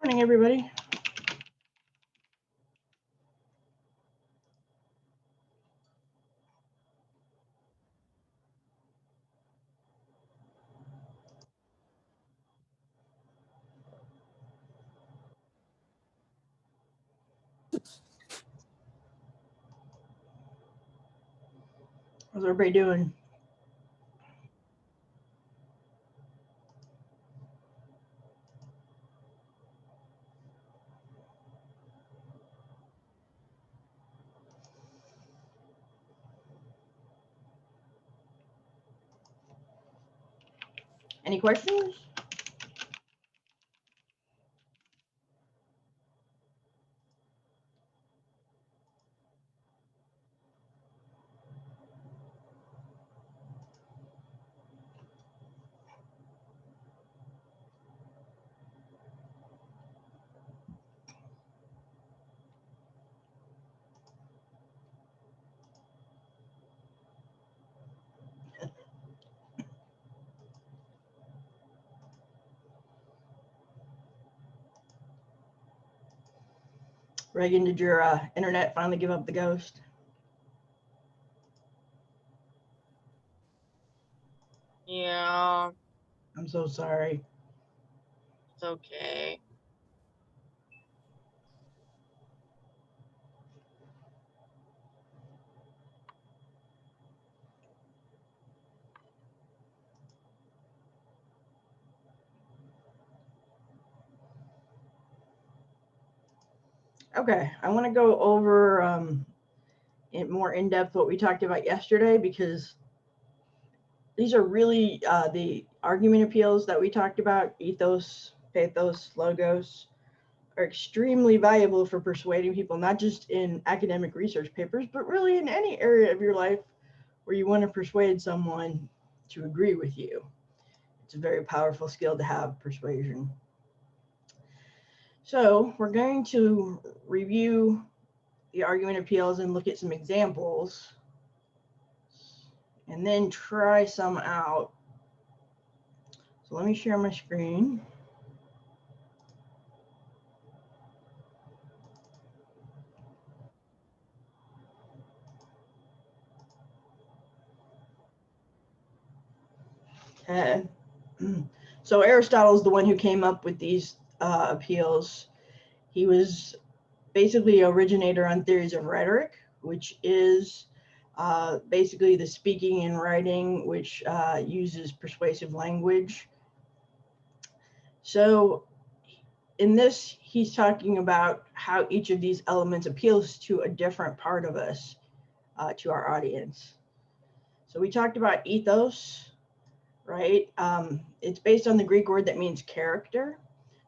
Morning, everybody. How's everybody doing? Any questions? Reagan, did your internet finally give up the ghost? Yeah. I'm so sorry. It's okay. Okay, I want to go over in more in depth what we talked about yesterday, because these are really the argument appeals that we talked about, ethos, pathos, logos, are extremely valuable for persuading people, not just in academic research papers, but really in any area of your life where you want to persuade someone to agree with you. It's a very powerful skill to have, persuasion. So we're going to review the argument appeals and look at some examples, and then try some out. So let me share my screen. Okay. So Aristotle is the one who came up with these appeals. He was basically an originator on theories of rhetoric, which is basically the speaking and writing, which uses persuasive language. So in this, he's talking about how each of these elements appeals to a different part of us, to our audience. So we talked about ethos, right? It's based on the Greek word that means character.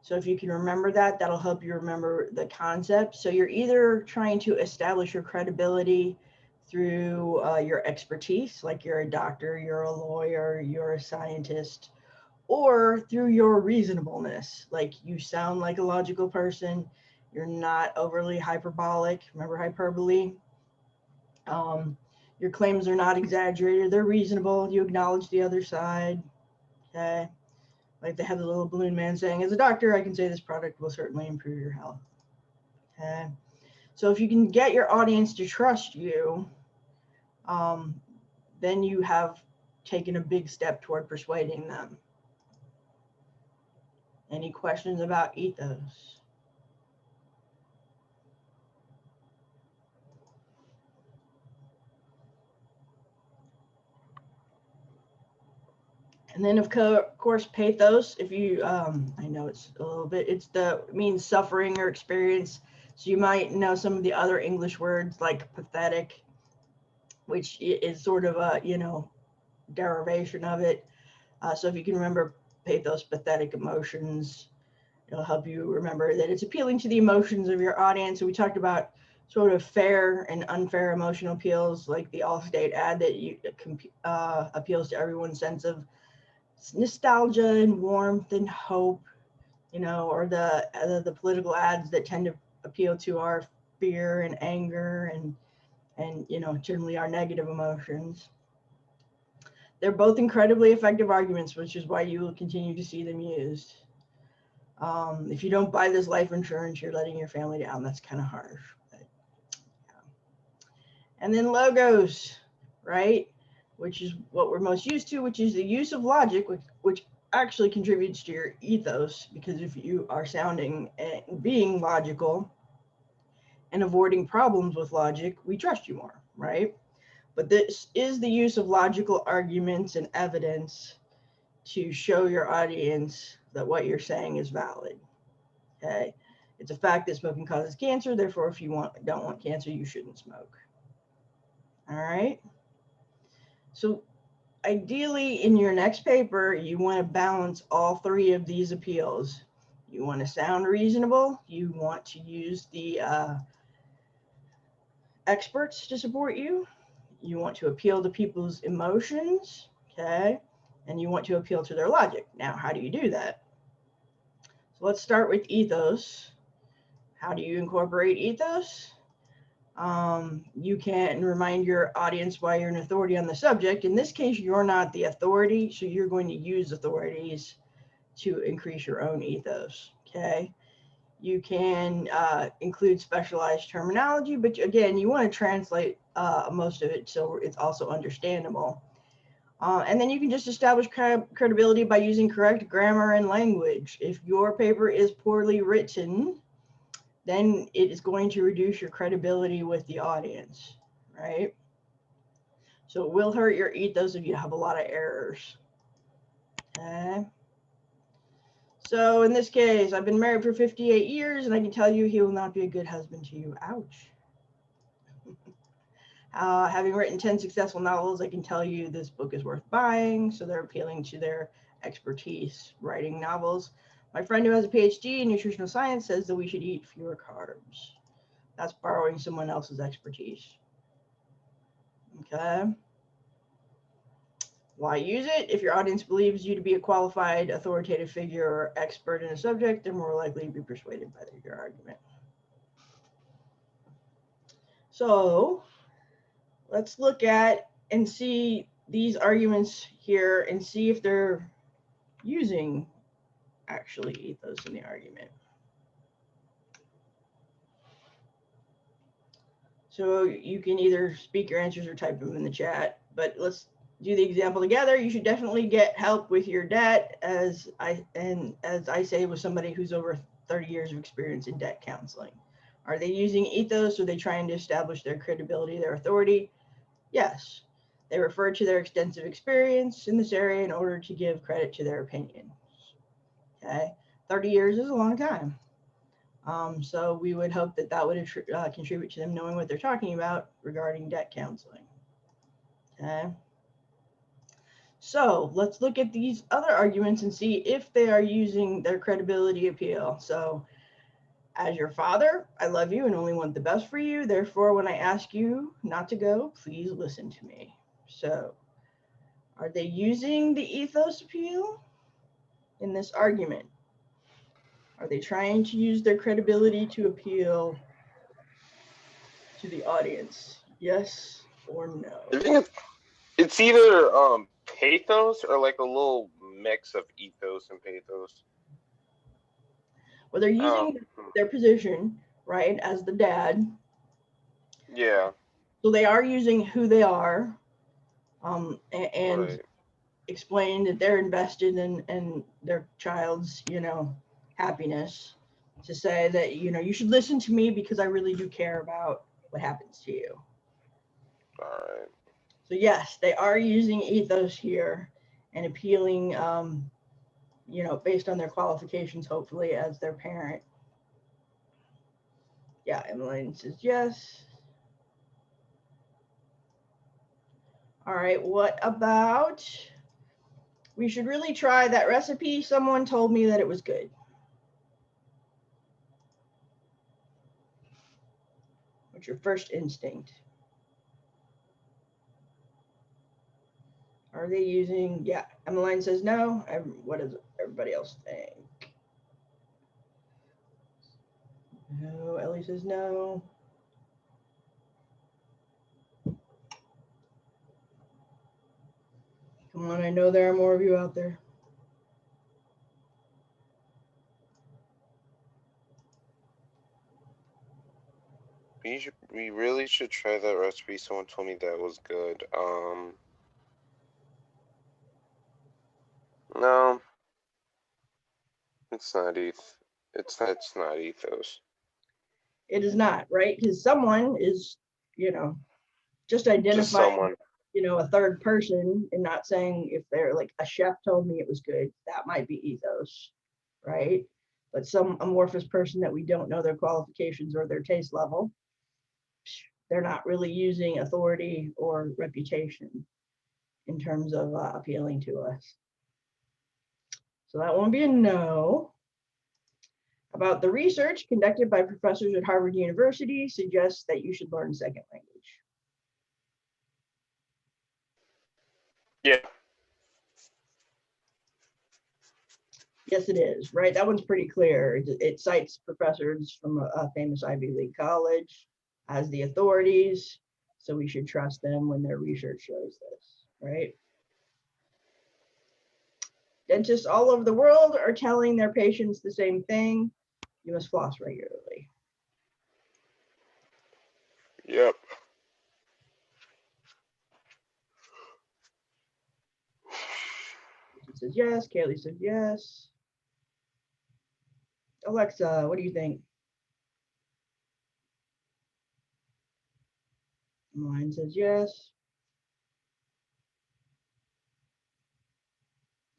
So if you can remember that, that'll help you remember the concept. So you're either trying to establish your credibility through your expertise, like you're a doctor, you're a lawyer, you're a scientist, or through your reasonableness, like you sound like a logical person, you're not overly hyperbolic. Remember hyperbole? Your claims are not exaggerated, they're reasonable, you acknowledge the other side. Okay. Like they have the little balloon man saying, as a doctor, I can say this product will certainly improve your health. Okay. So if you can get your audience to trust you, then you have taken a big step toward persuading them. Any questions about ethos? And then of course, pathos, if you, I know it's a little bit, it means suffering or experience. So you might know some of the other English words like pathetic, which is sort of a, derivation of it. So if you can remember pathos, pathetic emotions, it'll help you remember that it's appealing to the emotions of your audience. So we talked about sort of fair and unfair emotional appeals, like the Allstate ad that appeals to everyone's sense of nostalgia and warmth and hope, or the political ads that tend to appeal to our fear and anger and generally our negative emotions. They're both incredibly effective arguments, which is why you will continue to see them used. If you don't buy this life insurance, you're letting your family down. That's kind of harsh. But, yeah. And then logos, right? Which is what we're most used to, which is the use of logic, which actually contributes to your ethos, because if you are sounding and being logical and avoiding problems with logic, we trust you more, right? But this is the use of logical arguments and evidence to show your audience that what you're saying is valid. Okay, it's a fact that smoking causes cancer. Therefore, if you don't want cancer, you shouldn't smoke. All right. So ideally, in your next paper, you want to balance all three of these appeals. You want to sound reasonable. You want to use the experts to support you. You want to appeal to people's emotions. Okay. And you want to appeal to their logic. Now, how do you do that? So let's start with ethos. How do you incorporate ethos? You can remind your audience why you're an authority on the subject. In this case, you're not the authority, so you're going to use authorities to increase your own ethos. Okay. You can include specialized terminology, but again, you want to translate most of it so it's also understandable. And then you can just establish credibility by using correct grammar and language. If your paper is poorly written, then it is going to reduce your credibility with the audience, right? So it will hurt your ethos if you have a lot of errors. Okay. So in this case, I've been married for 58 years, and I can tell you he will not be a good husband to you. Ouch. Having written 10 successful novels, I can tell you this book is worth buying. So they're appealing to their expertise writing novels. My friend who has a PhD in nutritional science says that we should eat fewer carbs. That's borrowing someone else's expertise. Okay. Why use it? If your audience believes you to be a qualified, authoritative figure or expert in a subject, they're more likely to be persuaded by your argument. So let's look at and see these arguments here and see if they're using actually ethos in the argument. So you can either speak your answers or type them in the chat, but let's do the example together. You should definitely get help with your debt, as I say, with somebody who's over 30 years of experience in debt counseling. Are they using ethos? Are they trying to establish their credibility, their authority? Yes. They refer to their extensive experience in this area in order to give credit to their opinions. Okay, 30 years is a long time. So we would hope that would contribute to them knowing what they're talking about regarding debt counseling. Okay. So let's look at these other arguments and see if they are using their credibility appeal. So, as your father, I love you and only want the best for you. Therefore, when I ask you not to go, please listen to me. So, are they using the ethos appeal in this argument? Are they trying to use their credibility to appeal to the audience? Yes or no? I think it's either pathos or like a little mix of ethos and pathos. Well, they're using their position, right, as the dad. Yeah. So they are using who they are, and Right. explain that they're invested in their child's, happiness, to say that, you should listen to me because I really do care about what happens to you. All right. So yes, they are using ethos here and appealing, based on their qualifications, hopefully, as their parent. Yeah, Emmeline says yes. All right, what about, we should really try that recipe. Someone told me that it was good. What's your first instinct? Are they using, yeah, Emmeline says no. What does everybody else think? No, Ellie says no. Come on, I know there are more of you out there. We really should try that recipe. Someone told me that was good. No, it's not it's not ethos. It is not, right? Because someone is, just Just identifying, someone. a third person and not saying if they're like a chef told me it was good, that might be ethos, right? But some amorphous person that we don't know their qualifications or their taste level, they're not really using authority or reputation in terms of appealing to us. So that won't be a no. About the research conducted by professors at Harvard University suggests that you should learn a second language. Yeah. Yes, it is, right? That one's pretty clear. It cites professors from a famous Ivy League college as the authorities, so we should trust them when their research shows this, right? Dentists all over the world are telling their patients the same thing. You must floss regularly. Yep. He says yes. Kaylee says yes. Alexa, what do you think? Mine says yes.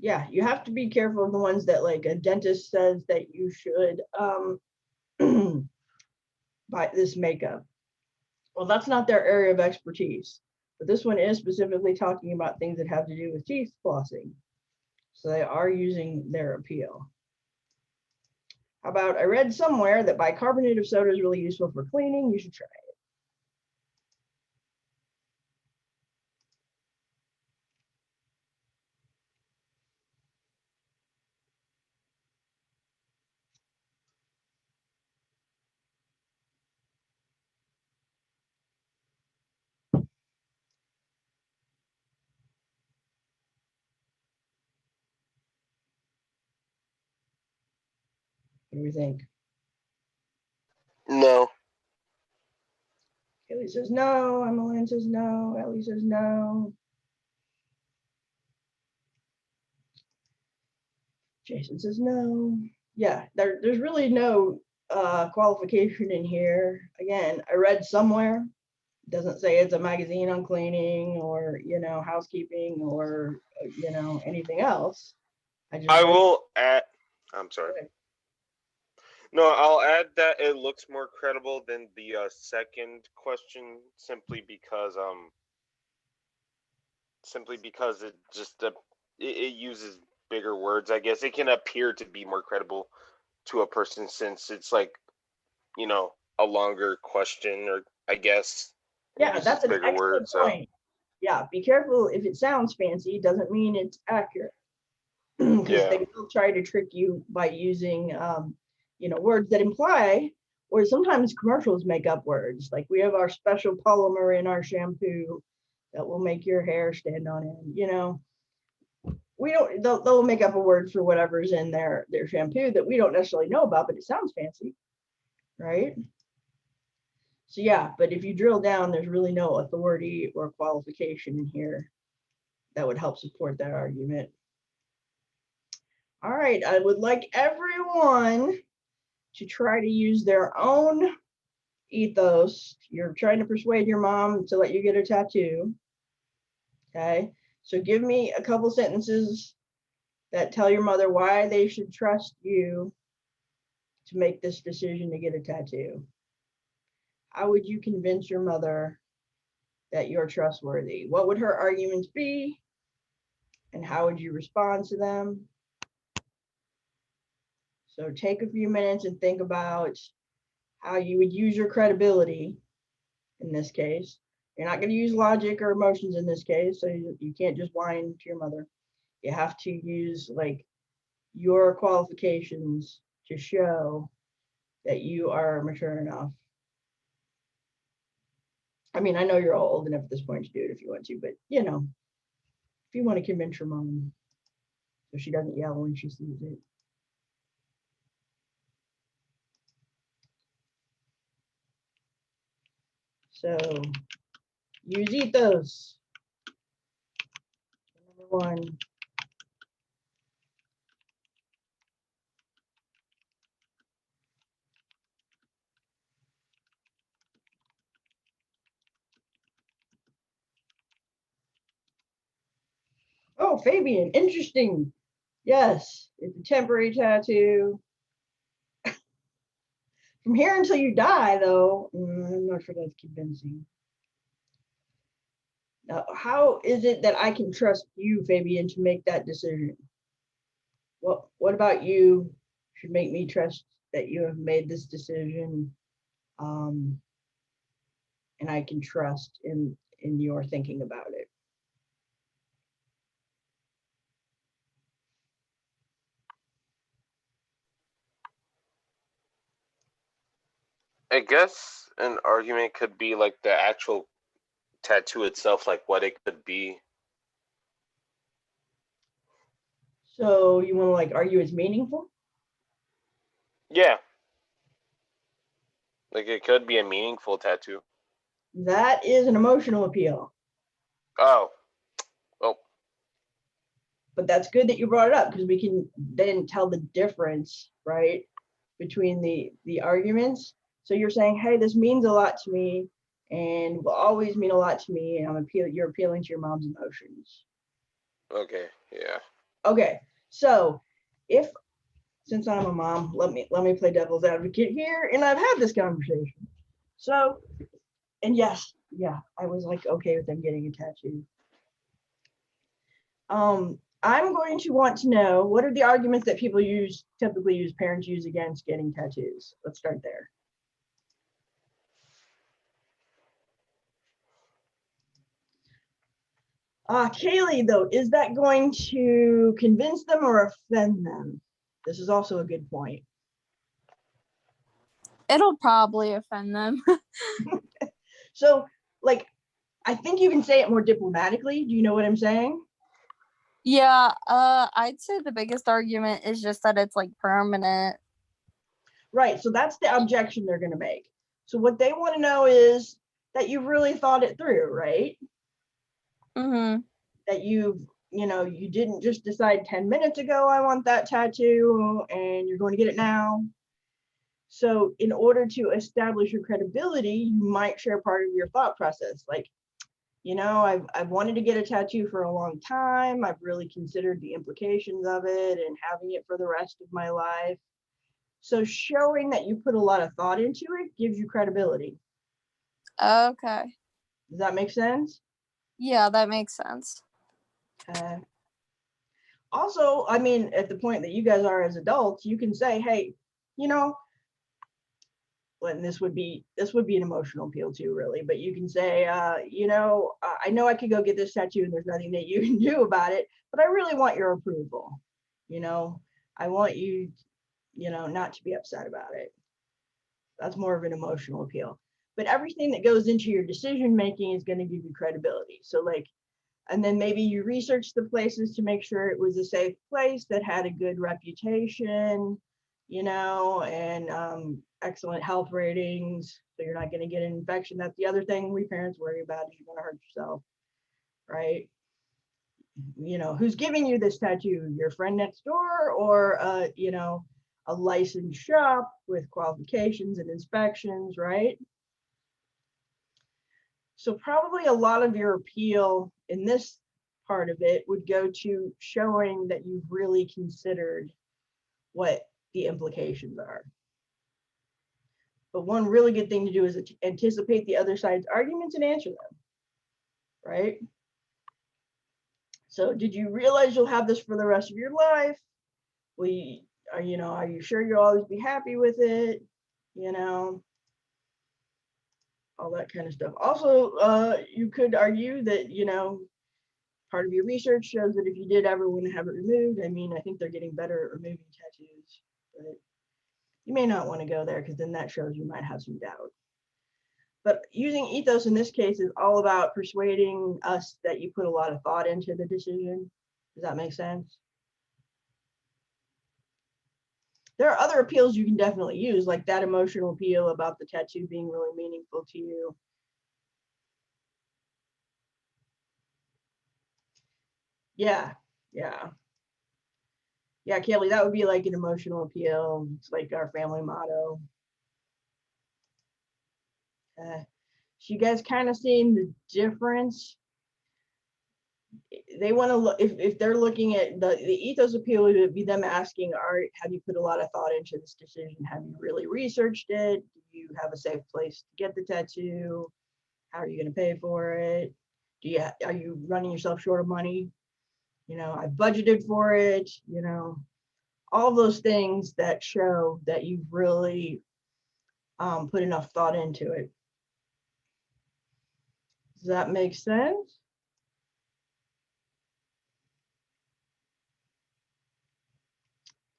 Yeah, you have to be careful of the ones that like a dentist says that you should buy this makeup. Well, that's not their area of expertise, but this one is specifically talking about things that have to do with teeth flossing. So they are using their appeal. How about, I read somewhere that bicarbonate of soda is really useful for cleaning. You should try it. What do we think? No. Kaylee says no. Emmeline says no. Ellie says no. Jason says no. Yeah, there's really no qualification in here. Again, I read somewhere, it doesn't say it's a magazine on cleaning or, housekeeping or, anything else. I will add. I'm sorry. Okay. No, I'll add that it looks more credible than the second question, simply because it just it uses bigger words. I guess it can appear to be more credible to a person since it's like, a longer question, or I guess. Yeah, that's an excellent words, point. Yeah, be careful if it sounds fancy, doesn't mean it's accurate. Because they will try to trick you by using, words that imply, or sometimes commercials make up words. Like we have our special polymer in our shampoo that will make your hair stand on end. We don't, they'll make up a word for whatever's in their shampoo that we don't necessarily know about, but it sounds fancy, right? So yeah, but if you drill down, there's really no authority or qualification in here that would help support that argument. All right, I would like everyone to try to use their own ethos. You're trying to persuade your mom to let you get a tattoo. Okay, so give me a couple sentences that tell your mother why they should trust you to make this decision to get a tattoo. How would you convince your mother that you're trustworthy? What would her arguments be? And how would you respond to them? So take a few minutes and think about how you would use your credibility in this case. You're not going to use logic or emotions in this case, so you can't just whine to your mother. You have to use like your qualifications to show that you are mature enough. I mean, I know you're all old enough at this point to do it if you want to, but if you want to convince your mom so she doesn't yell when she sees it. So use ethos. Number 1. Oh, Fabian, interesting. Yes, it's a temporary tattoo. From here until you die, though, I'm not sure that's convincing. Now, how is it that I can trust you, Fabian, to make that decision? What about you should make me trust that you have made this decision, and I can trust in your thinking about it? I guess an argument could be like the actual tattoo itself, like what it could be. So you want to like argue it's meaningful? Yeah. Like it could be a meaningful tattoo. That is an emotional appeal. Oh. But that's good that you brought it up because we can then tell the difference, right, between the arguments. So you're saying, hey, this means a lot to me and will always mean a lot to me, and you're appealing to your mom's emotions. Okay, yeah. Okay, so since I'm a mom, let me play devil's advocate here, and I've had this conversation. So, and yes, yeah, I was like okay with them getting a tattoo. I'm going to want to know, what are the arguments that people typically parents use against getting tattoos? Let's start there. Kaylee, though, is that going to convince them or offend them? This is also a good point. It'll probably offend them. So, like, I think you can say it more diplomatically. Do you know what I'm saying? Yeah, I'd say the biggest argument is just that it's like permanent. Right, so that's the objection they're going to make. So what they want to know is that you've really thought it through, right? Mm-hmm. That you didn't just decide 10 minutes ago, I want that tattoo, and you're going to get it now. So in order to establish your credibility, you might share part of your thought process. Like, I've wanted to get a tattoo for a long time. I've really considered the implications of it and having it for the rest of my life. So showing that you put a lot of thought into it gives you credibility. Okay. Does that make sense? Yeah, that makes sense. Okay. Also, I mean, at the point that you guys are as adults, you can say, hey, and this would be an emotional appeal too, really, but you can say, I know I could go get this tattoo and there's nothing that you can do about it, but I really want your approval. I want you, not to be upset about it. That's more of an emotional appeal. But everything that goes into your decision making is going to give you credibility. So and then maybe you research the places to make sure it was a safe place that had a good reputation, and excellent health ratings, so you're not going to get an infection. That's the other thing we parents worry about, is you're going to hurt yourself, right? Who's giving you this tattoo? Your friend next door, or a licensed shop with qualifications and inspections, right? So probably a lot of your appeal in this part of it would go to showing that you've really considered what the implications are. But one really good thing to do is anticipate the other side's arguments and answer them, right? So did you realize you'll have this for the rest of your life? Are you sure you'll always be happy with it? All that kind of stuff. Also, you could argue that, part of your research shows that if you did ever want to have it removed, I mean, I think they're getting better at removing tattoos, but you may not want to go there because then that shows you might have some doubt. But using ethos in this case is all about persuading us that you put a lot of thought into the decision. Does that make sense? There are other appeals you can definitely use, like that emotional appeal about the tattoo being really meaningful to you. Yeah, yeah. Yeah, Kelly, that would be like an emotional appeal. It's like our family motto. So you guys kind of seeing the difference? They want to look, if they're looking at the ethos appeal, would be them asking, have you put a lot of thought into this decision? Have you really researched it? Do you have a safe place to get the tattoo? How are you going to pay for it? Are you running yourself short of money? I budgeted for it, all those things that show that you've really put enough thought into it. Does that make sense?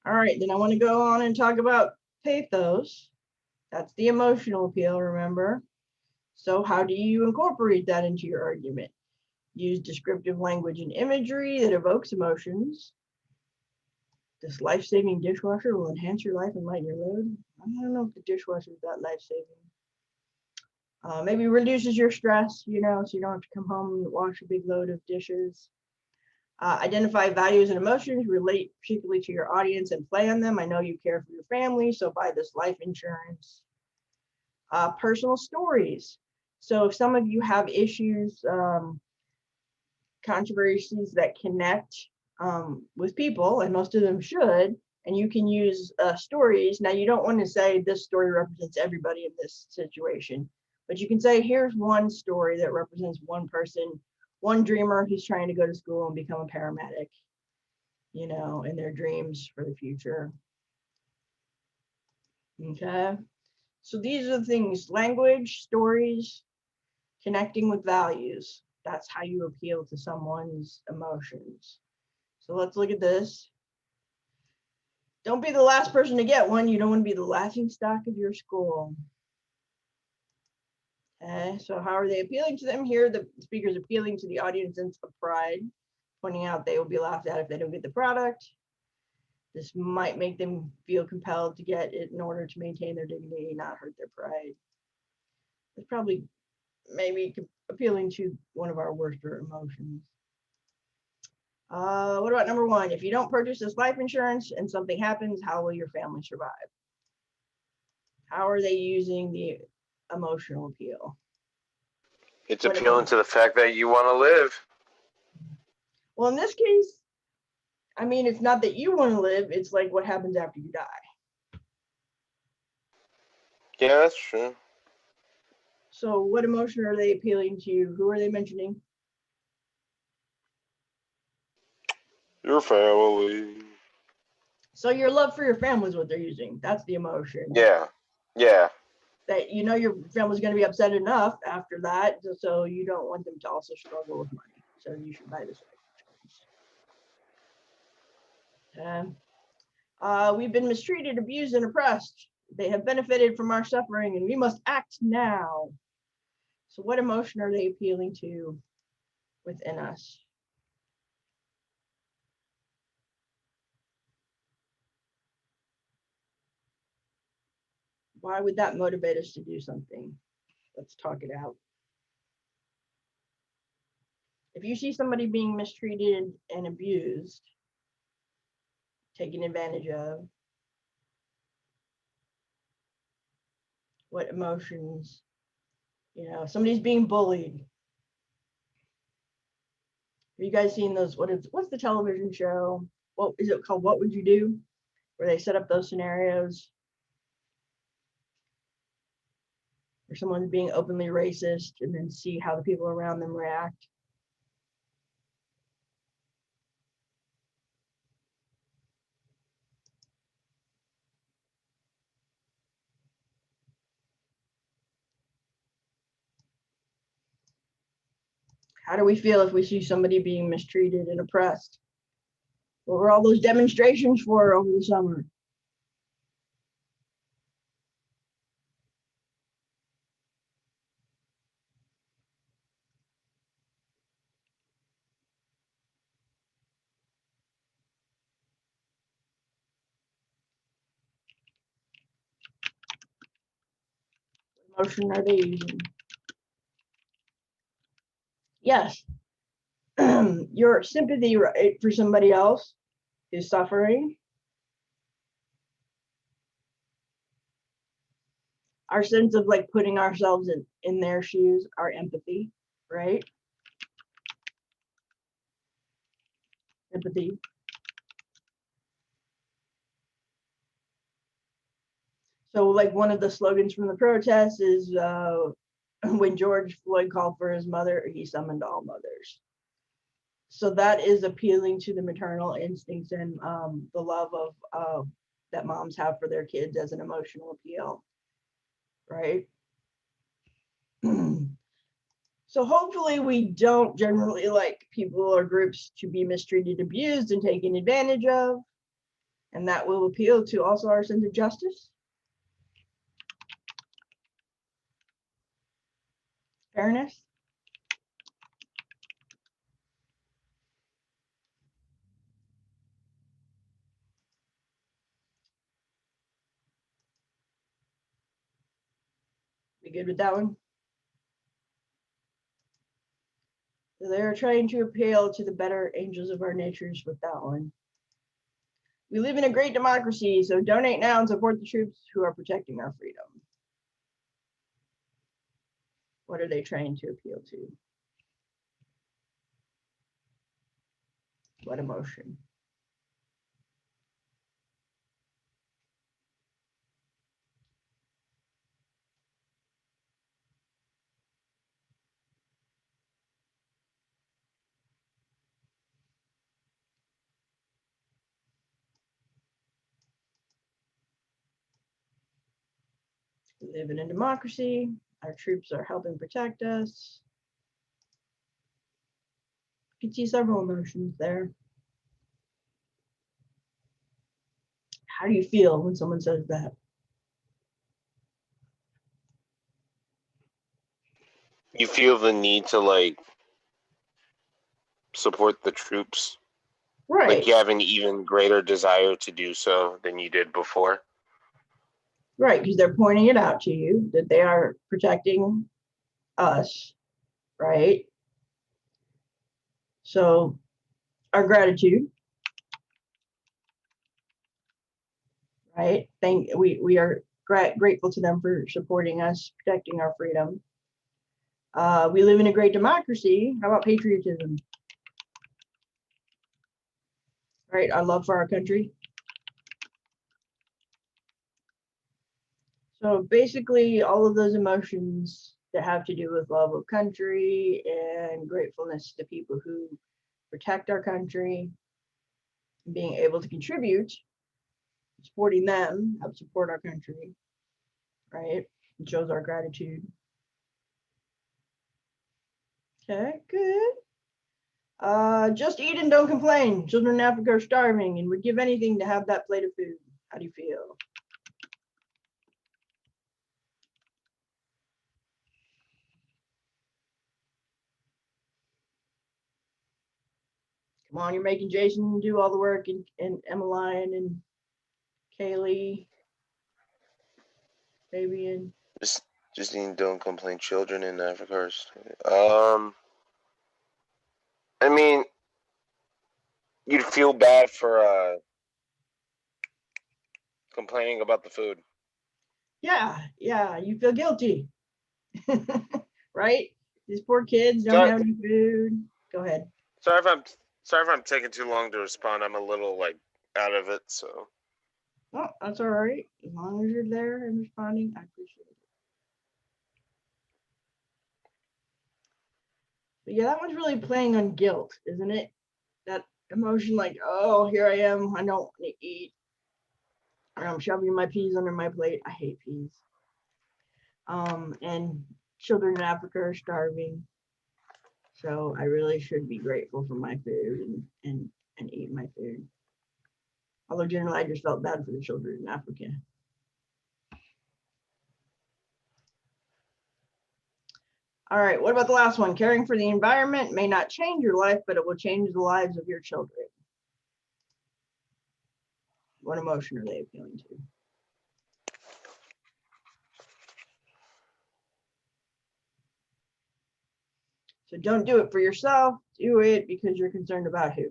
All right, then I want to go on and talk about pathos. That's the emotional appeal, remember? So how do you incorporate that into your argument? Use descriptive language and imagery that evokes emotions. This life-saving dishwasher will enhance your life and lighten your load. I don't know if the dishwasher is that life-saving. Maybe reduces your stress, so you don't have to come home and wash a big load of dishes. Identify values and emotions, relate particularly to your audience and play on them. I know you care for your family, so buy this life insurance. Personal stories. So if some of you have issues, controversies that connect with people, and most of them should, and you can use stories. Now, you don't want to say this story represents everybody in this situation, but you can say, here's one story that represents one person, one dreamer who's trying to go to school and become a paramedic, in their dreams for the future. Okay. So these are the things: language, stories, connecting with values. That's how you appeal to someone's emotions. So let's look at this. Don't be the last person to get one. You don't want to be the laughing stock of your school. Okay, so how are they appealing to them? Here, the speaker's appealing to the audience sense of pride, pointing out they will be laughed at if they don't get the product. This might make them feel compelled to get it in order to maintain their dignity, not hurt their pride. It's probably maybe appealing to one of our worser emotions. What about number one? If you don't purchase this life insurance and something happens, how will your family survive? How are they using the emotional appeal? It's appealing to the fact that you want to live. Well, in this case, I mean, it's not that you want to live, it's like what happens after you die. Yeah, that's true. So what emotion are they appealing to? Who are they mentioning? Your family. So your love for your family is what they're using. That's the emotion. Yeah. Yeah. That your family's going to be upset enough after that, so you don't want them to also struggle with money. So you should buy this life insurance. We've been mistreated, abused, and oppressed. They have benefited from our suffering, and we must act now. So what emotion are they appealing to within us? Why would that motivate us to do something? Let's talk it out. If you see somebody being mistreated and abused, taken advantage of, what emotions, somebody's being bullied. Have you guys seen those? What's the television show? What is it called? What Would You Do? Where they set up those scenarios where someone's being openly racist and then see how the people around them react. How do we feel if we see somebody being mistreated and oppressed? What were all those demonstrations for over the summer? What emotion are they using? Yes. your sympathy, right, for somebody else is suffering. Our sense of like putting ourselves in their shoes, our empathy, right? Empathy. So like one of the slogans from the protest is when George Floyd called for his mother, he summoned all mothers. So that is appealing to the maternal instincts and the love of that moms have for their kids as an emotional appeal, right? So hopefully we don't generally like people or groups to be mistreated, abused, and taken advantage of. And that will appeal to also our sense of justice. Fairness. We good with that one? So they're trying to appeal to the better angels of our natures with that one. We live in a great democracy, so donate now and support the troops who are protecting our freedom. What are they trying to appeal to? What emotion? We live in a democracy. Our troops are helping protect us. You can see several emotions there. How do you feel when someone says that? You feel the need to like support the troops. Right. Like you have an even greater desire to do so than you did before. Right, because they're pointing it out to you that they are protecting us, right? So our gratitude, right? We are grateful to them for supporting us, protecting our freedom. We live in a great democracy. How about patriotism? Right, our love for our country. So basically all of those emotions that have to do with love of country and gratefulness to people who protect our country, being able to contribute, supporting them, help support our country, right? It shows our gratitude. Okay, good. Just eat and don't complain. Children in Africa are starving and would give anything to have that plate of food. How do you feel? Come on, you're making Jason do all the work and Emmeline and Kaylee, Fabian. Just don't complain. Children in Africa I mean, you'd feel bad for complaining about the food. Yeah, you feel guilty. Right? These poor kids don't Sorry, have any food. Go ahead. sorry if I'm taking too long to respond. I'm a little like out of it, so. Oh, that's all right. As long as you're there and responding, I appreciate it. But yeah, that one's really playing on guilt, isn't it? That emotion like, oh, here I am. I don't want to eat. Or I'm shoving my peas under my plate. I hate peas. And children in Africa are starving. So I really should be grateful for my food and eat my food. Although generally I just felt bad for the children in Africa. All right, what about the last one? Caring for the environment may not change your life, but it will change the lives of your children. What emotion are they appealing to? So don't do it for yourself, do it because you're concerned about who?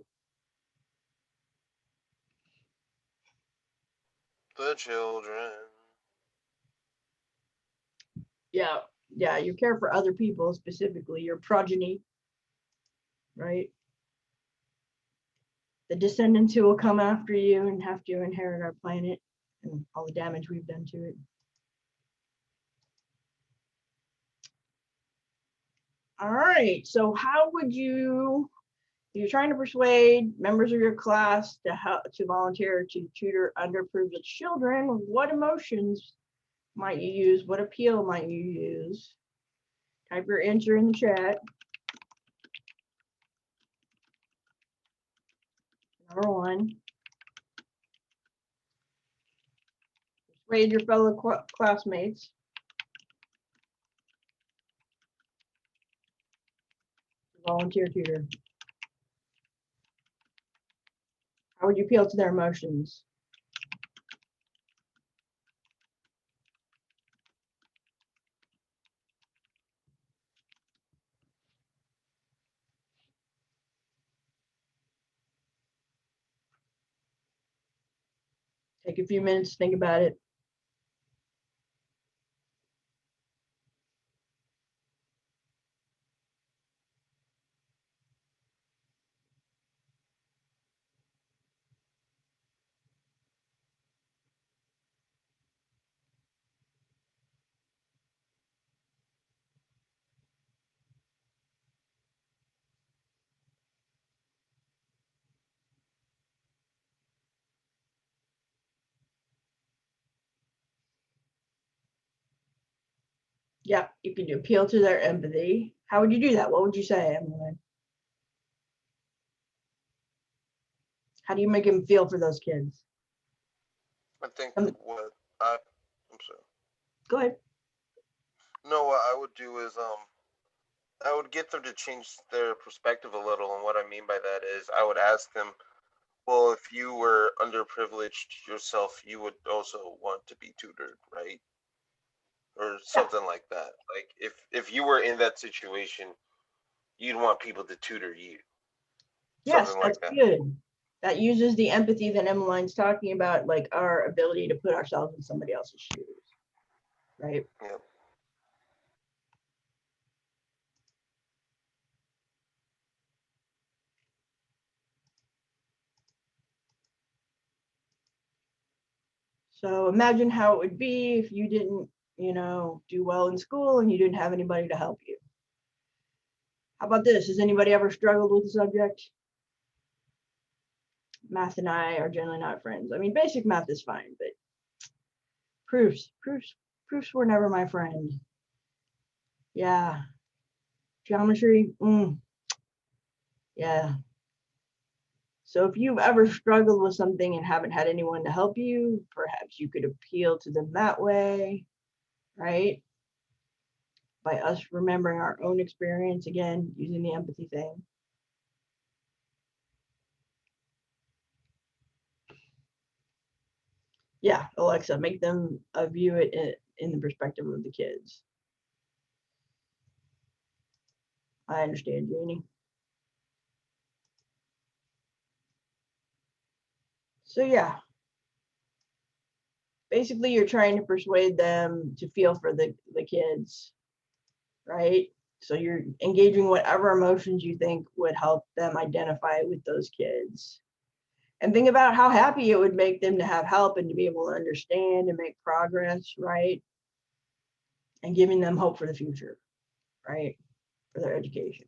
The children. Yeah, you care for other people, specifically your progeny, right? The descendants who will come after you and have to inherit our planet and all the damage we've done to it. All right, so how would you're trying to persuade members of your class to help to volunteer to tutor underprivileged children, what emotions might you use? What appeal might you use? Type your answer in the chat. Number one, persuade your fellow classmates. Volunteer tutor. How would you appeal to their emotions? Take a few minutes to think about it. Yeah, you can appeal to their empathy. How would you do that? What would you say, Emily? How do you make them feel for those kids? I think I'm sorry. Go ahead. No, what I would do is I would get them to change their perspective a little, and what I mean by that is I would ask them, well, if you were underprivileged yourself, you would also want to be tutored, right? Or something like that. Like if you were in that situation, you'd want people to tutor you. Yes, Something that's like that. good. That uses the empathy that Emmeline's talking about, like our ability to put ourselves in somebody else's shoes, right? Yeah. So imagine how it would be if you didn't, do well in school and you didn't have anybody to help you. How about this? Has anybody ever struggled with the subject? Math and I are generally not friends. I mean, basic math is fine, but proofs were never my friend. Yeah. Geometry, yeah. So if you've ever struggled with something and haven't had anyone to help you, perhaps you could appeal to them that way, right? By us remembering our own experience, again, using the empathy thing. Yeah, Alexa, make them view it in the perspective of the kids. I understand, Jeannie. So yeah, basically you're trying to persuade them to feel for the kids, right? So you're engaging whatever emotions you think would help them identify with those kids. And think about how happy it would make them to have help and to be able to understand and make progress, right? And giving them hope for the future, right? For their education.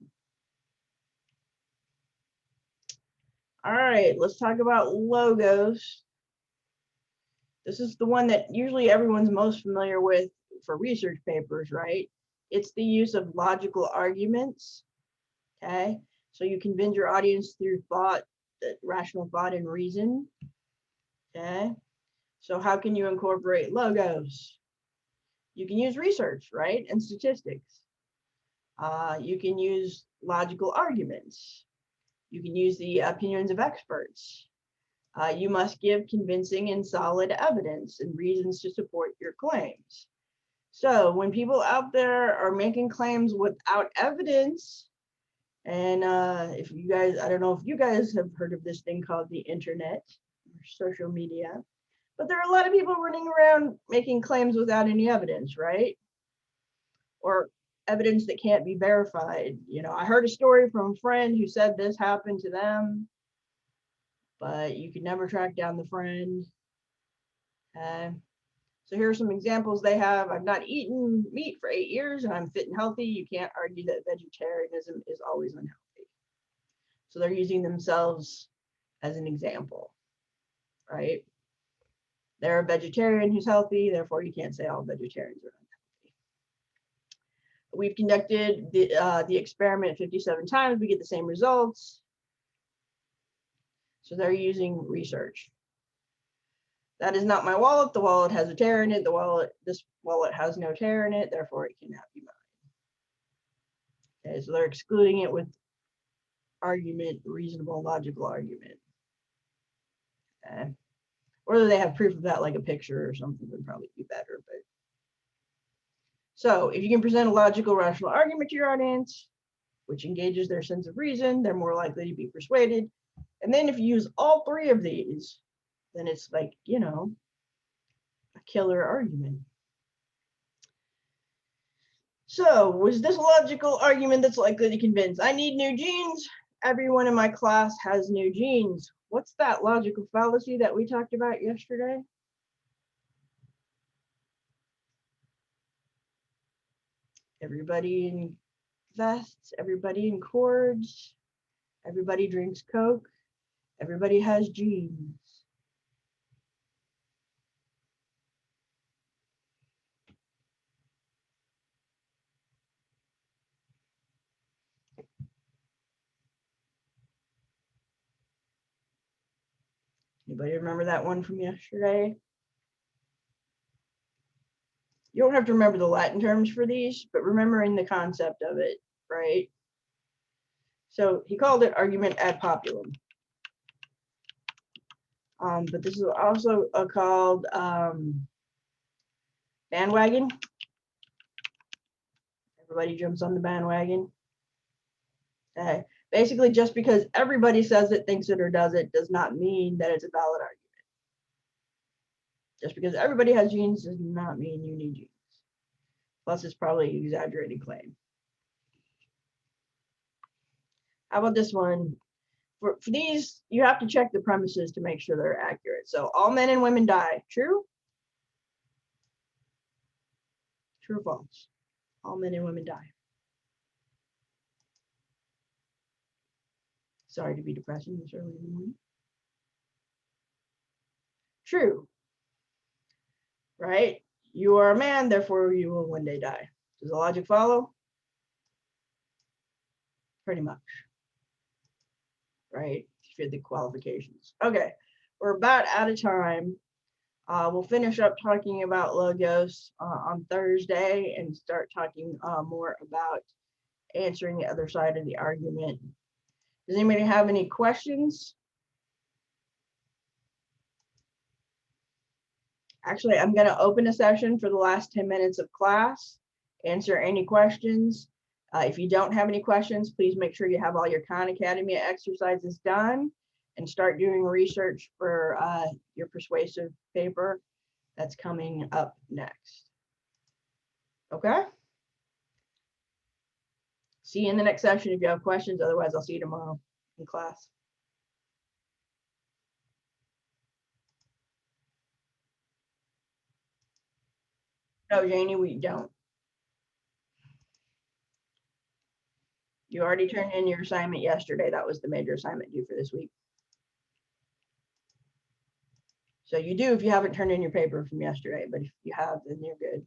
All right, let's talk about logos. This is the one that usually everyone's most familiar with for research papers, right? It's the use of logical arguments, okay? So you convince your audience through thought, rational thought and reason, okay? So how can you incorporate logos? You can use research, right? And statistics. You can use logical arguments. You can use the opinions of experts. You must give convincing and solid evidence and reasons to support your claims. So when people out there are making claims without evidence, And if you guys, I don't know if you guys have heard of this thing called the internet or social media, but there are a lot of people running around making claims without any evidence, right? Or evidence that can't be verified. You know, I heard a story from a friend who said this happened to them, but you could never track down the friend. So here are some examples they have. I've not eaten meat for 8 years and I'm fit and healthy. You can't argue that vegetarianism is always unhealthy. So they're using themselves as an example, right? They're a vegetarian who's healthy, therefore you can't say all vegetarians are unhealthy. We've conducted the experiment 57 times, we get the same results. So they're using research. That is not my wallet. The wallet has a tear in it. This wallet has no tear in it, therefore it cannot be mine. Okay, so they're excluding it with argument, reasonable, logical argument. Okay. Whether they have proof of that, like a picture or something, would probably be better. But so if you can present a logical, rational argument to your audience, which engages their sense of reason, they're more likely to be persuaded. And then if you use all three of these, then it's like, you know, a killer argument. So was this a logical argument that's likely to convince? I need new jeans. Everyone in my class has new jeans. What's that logical fallacy that we talked about yesterday? Everybody in vests, everybody in cords, everybody drinks Coke, everybody has jeans. Anybody remember that one from yesterday? You don't have to remember the Latin terms for these, but remembering the concept of it, right? So he called it argument ad populum. But this is also called bandwagon. Everybody jumps on the bandwagon. Basically, just because everybody says it, thinks it, or does it, does not mean that it's a valid argument. Just because everybody has jeans does not mean you need jeans. Plus, it's probably an exaggerated claim. How about this one? For these, you have to check the premises to make sure they're accurate. So all men and women die. True? True or false? All men and women die. Sorry to be depressing this early in the morning. True. Right? You are a man, therefore you will one day die. Does the logic follow? Pretty much. Right? Fit the qualifications. Okay, we're about out of time. We'll finish up talking about logos on Thursday and start talking more about answering the other side of the argument. Does anybody have any questions? Actually, I'm going to open a session for the last 10 minutes of class. Answer any questions. If you don't have any questions, please make sure you have all your Khan Academy exercises done and start doing research for your persuasive paper that's coming up next. Okay? See you in the next session if you have questions. Otherwise, I'll see you tomorrow in class. No, Janie, we don't. You already turned in your assignment yesterday. That was the major assignment due for this week. So you do if you haven't turned in your paper from yesterday, but if you have, then you're good.